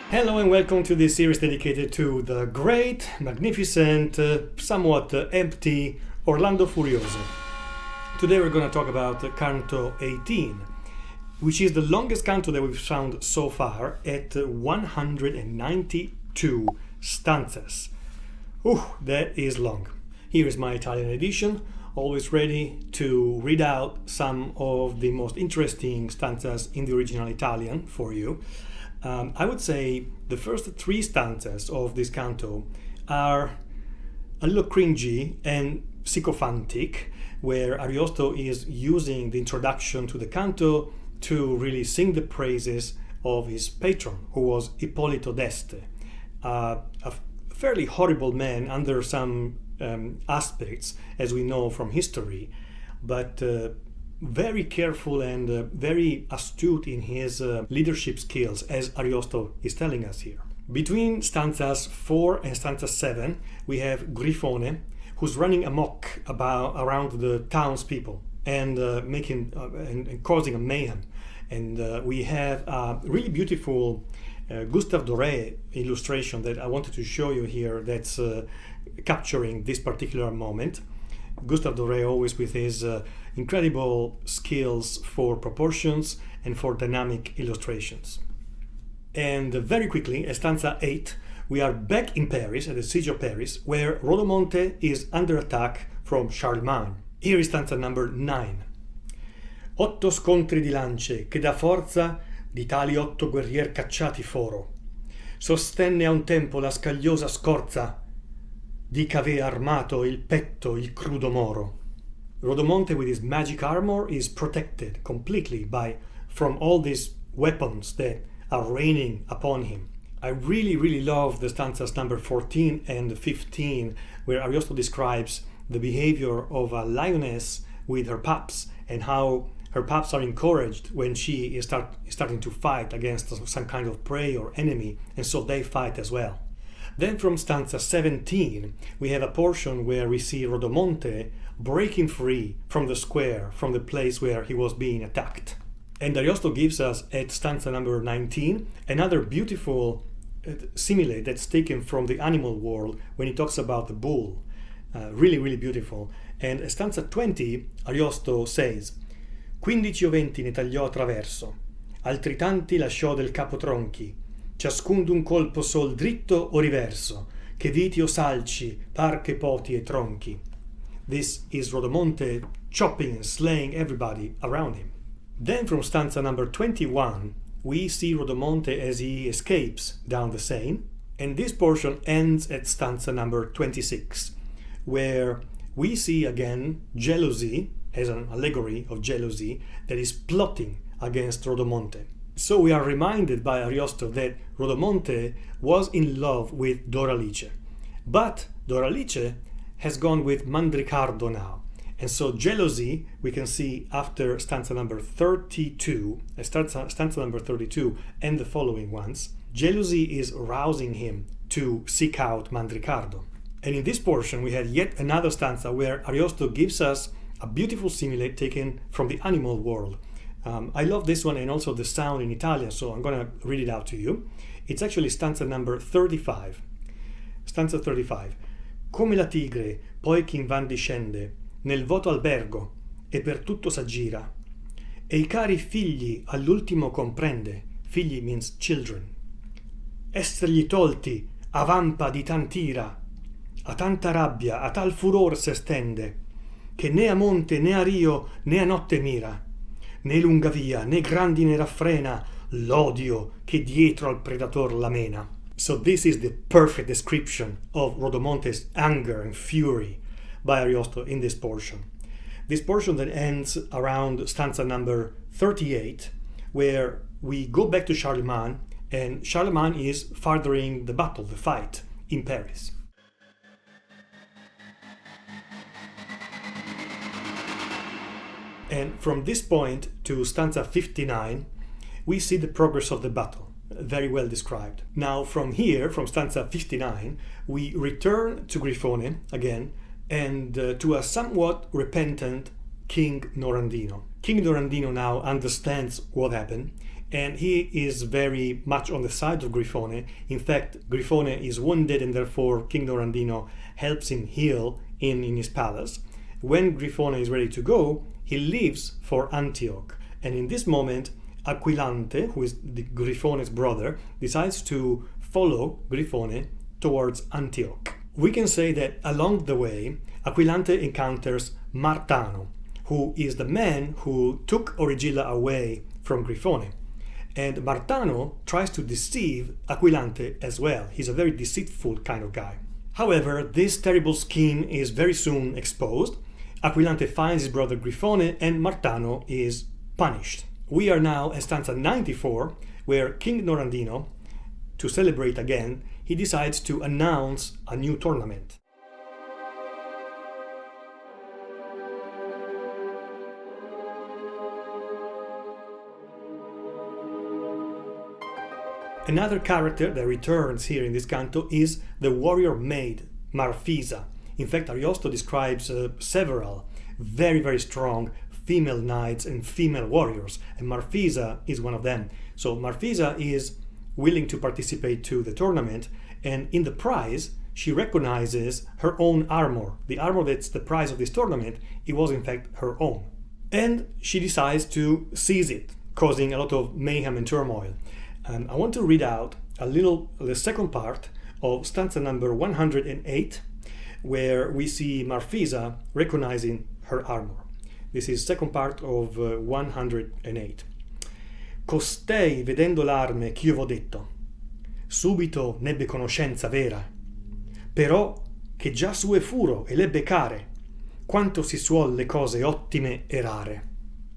Hello and welcome to this series dedicated to the great, magnificent, somewhat empty Orlando Furioso. Today we're going to talk about Canto 18, which is the longest canto that we've found so far at 192 stanzas. That is long. Here is my Italian edition, always ready to read out some of the most interesting stanzas in the original Italian for you. I would say the first three stanzas of this canto are a little cringy and sycophantic, where Ariosto is using the introduction to the canto to really sing the praises of his patron, who was Ippolito d'Este, a fairly horrible man under some aspects, as we know from history, but very careful and very astute in his leadership skills, as Ariosto is telling us here. Between stanzas 4 and stanza 7, we have Griffone, who's running amok around the townspeople and making and causing a mayhem. And we have a really beautiful Gustave Doré illustration that I wanted to show you here that's capturing this particular moment. Gustave Doré, always with his incredible skills for proportions and for dynamic illustrations. And very quickly, at stanza 8, we are back in Paris, at the siege of Paris, where Rodomonte is under attack from Charlemagne. Here is stanza number 9. 8 scontri di lance, che da forza di tali 8 guerrier cacciati foro. Sostenne a un tempo la scagliosa scorza, di ch'avea armato il petto il crudo moro. Rodomonte, with his magic armor, is protected completely from all these weapons that are raining upon him. I really love the stanzas number 14 and 15, where Ariosto describes the behavior of a lioness with her pups and how her pups are encouraged when she is starting to fight against some kind of prey or enemy, and so they fight as well. Then from stanza 17, we have a portion where we see Rodomonte breaking free from the square, from the place where he was being attacked. And Ariosto gives us at stanza number 19 another beautiful simile that's taken from the animal world when he talks about the bull. Really beautiful. And at stanza 20, Ariosto says, 15 oventi ne tagliò a traverso, altri tanti lasciò del capo tronchi, ciascun d'un colpo sol dritto o riverso, che viti o salci, par che poti e tronchi. This is Rodomonte chopping and slaying everybody around him. Then from stanza number 21, we see Rodomonte as he escapes down the Seine, and this portion ends at stanza number 26, where we see again jealousy, as an allegory of jealousy, that is plotting against Rodomonte. So we are reminded by Ariosto that Rodomonte was in love with Doralice, but Doralice has gone with Mandricardo now. And so jealousy, we can see after stanza number 32, stanza number 32 and the following ones, jealousy is rousing him to seek out Mandricardo. And in this portion we had yet another stanza where Ariosto gives us a beautiful simile taken from the animal world. I love this one and also the sound in Italian, so I'm going to read it out to you. It's actually stanza number 35. Stanza 35. Come la tigre, poi ch'invan discende, nel voto albergo, e per tutto s'aggira, e i cari figli all'ultimo comprende, figli means children. Essergli tolti, a vampa di tant'ira, a tanta rabbia, a tal furor s'estende, che né a monte né a rio né a notte mira, né lunga via né grandine raffrena l'odio che dietro al predator la mena. So this is the perfect description of Rodomonte's anger and fury by Ariosto in this portion. This portion then ends around stanza number 38, where we go back to Charlemagne, and Charlemagne is furthering the battle, the fight in Paris. And from this point to stanza 59, we see the progress of the battle, very well described. Now from here, from stanza 59, we return to Griffone again, and to a somewhat repentant King Norandino. King Norandino now understands what happened. and he is very much on the side of Griffone. In fact, Griffone is wounded, and therefore King Norandino helps him heal in his palace. When Griffone is ready to go, he leaves for Antioch, and in this moment Aquilante, who is Griffone's brother, decides to follow Griffone towards Antioch. We can say that along the way, Aquilante encounters Martano, who is the man who took Origilla away from Griffone. And Martano tries to deceive Aquilante as well. He's a very deceitful kind of guy. However, this terrible scheme is very soon exposed. Aquilante finds his brother Griffone, and Martano is punished. We are now at stanza 94, where King Norandino, to celebrate again, he decides to announce a new tournament. Another character that returns here in this canto is the warrior maid, Marfiza. In fact, Ariosto describes several very, very strong female knights and female warriors, and Marfiza is one of them. So Marfiza is willing to participate to the tournament, and in the prize, she recognizes her own armor. The armor that's the prize of this tournament, it was in fact her own. And she decides to seize it, causing a lot of mayhem and turmoil. I want to read out the second part of stanza number 108, where we see Marfiza recognizing her armor. This is second part of 108. Costei, vedendo l'arme ch'io v'ho detto, subito n'ebbe conoscenza vera, però che già sue furo e l'ebbe care, quanto si suol le cose ottime e rare.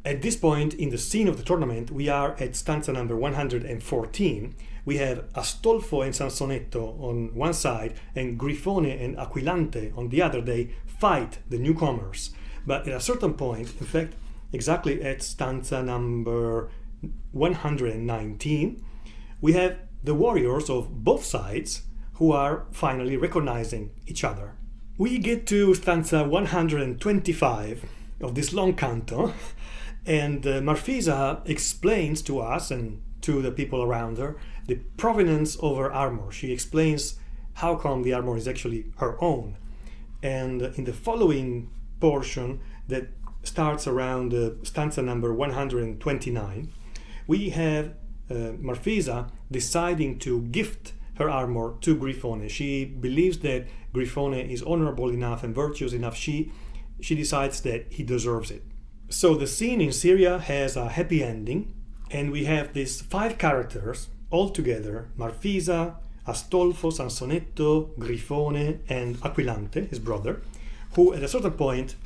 At this point in the scene of the tournament, we are at stanza number 114. We have Astolfo and Sansonetto on one side, and Griffone and Aquilante on the other. They fight the newcomers. But at a certain point, in fact, exactly at stanza number 119, we have the warriors of both sides who are finally recognizing each other. We get to stanza 125 of this long canto, and Marfiza explains to us and to the people around her the provenance of her armor. She explains how come the armor is actually her own. And in the following portion that starts around stanza number 129, we have Marfiza deciding to gift her armor to Griffone. She believes that Griffone is honorable enough and virtuous enough. She decides that he deserves it. So the scene in Syria has a happy ending, and we have these 5 characters all together: Marfiza, Astolfo, Sansonetto, Griffone, and Aquilante, his brother, who at a certain point,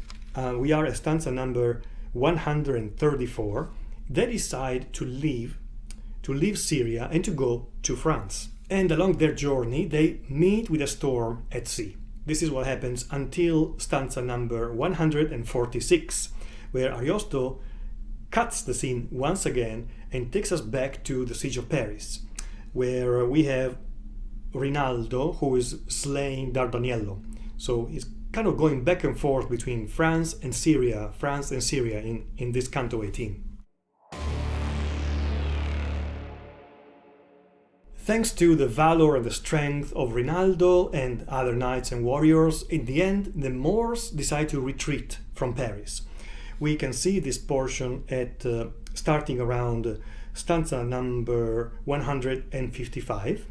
we are at stanza number 134, they decide to leave Syria and to go to France. And along their journey, they meet with a storm at sea. This is what happens until stanza number 146, where Ariosto cuts the scene once again and takes us back to the siege of Paris, where we have Rinaldo, who is slaying Dardaniello. So he's kind of going back and forth between France and Syria in this Canto 18. Thanks to the valor and the strength of Rinaldo and other knights and warriors, in the end, the Moors decide to retreat from Paris. We can see this portion at starting around stanza number 155,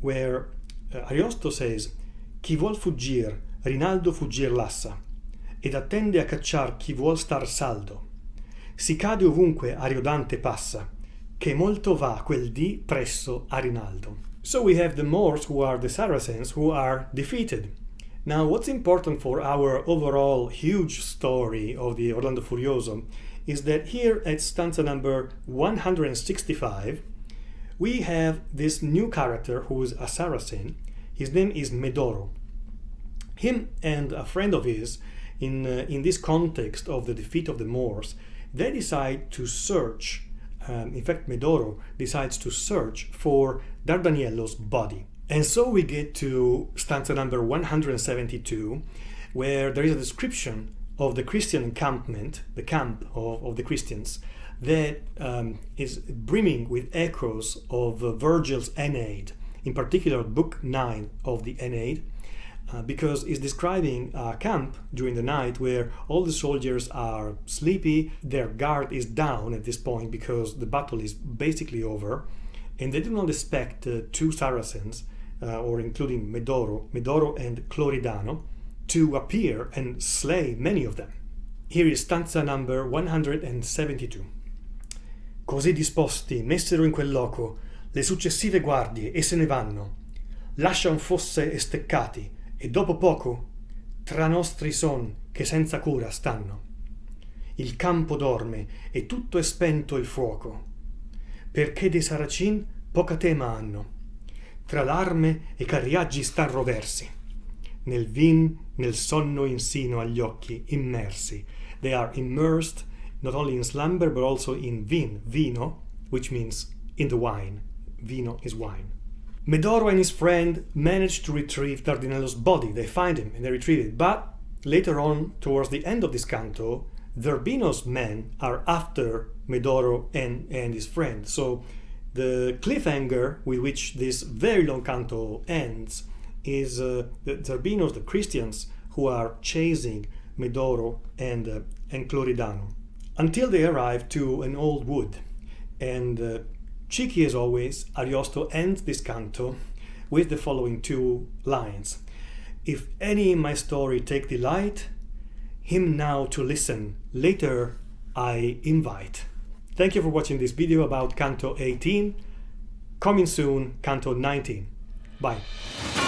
where Ariosto says: Chi vuol fuggir, Rinaldo fuggir lassa, ed attende a cacciar chi vuol star saldo. Si cade ovunque Ariodante passa, che molto va quel dì presso a Rinaldo. So we have the Moors, who are the Saracens, who are defeated. Now, what's important for our overall huge story of the Orlando Furioso is that here at stanza number 165, we have this new character who is a Saracen. His name is Medoro. Him and a friend of his, in this context of the defeat of the Moors, they decide to search. In fact, Medoro decides to search for Dardaniello's body. And so we get to stanza number 172, where there is a description of the Christian encampment, the camp of the Christians, that is brimming with echoes of Virgil's Aeneid, in particular Book 9 of the Aeneid, because it's describing a camp during the night where all the soldiers are sleepy, their guard is down at this point because the battle is basically over, and they do not expect two Saracens, or including Medoro and Cloridano, to appear and slay many of them. Here is stanza number 172. Così disposti messero in quel loco le successive guardie e se ne vanno. Lascian fosse e steccati, e dopo poco tra nostri son che senza cura stanno. Il campo dorme e tutto è spento il fuoco, perché dei Saracin poca tema hanno. Tra l'arme e carriaggi stan roversi, nel vin, nel sonno insino agli occhi immersi. They are immersed not only in slumber but also in vino, which means in the wine. Vino is wine. Medoro and his friend manage to retrieve Dardinello's body. They find him and they retrieve it. But later on, towards the end of this canto, Zerbino's men are after Medoro and his friend. So the cliffhanger with which this very long canto ends is the Zerbinos, the Christians, who are chasing Medoro and Cloridano until they arrive to an old wood. And cheeky as always, Ariosto ends this canto with the following two lines. If any in my story take delight, him now to listen, later I invite. Thank you for watching this video about Canto 18. Coming soon, Canto 19. Bye.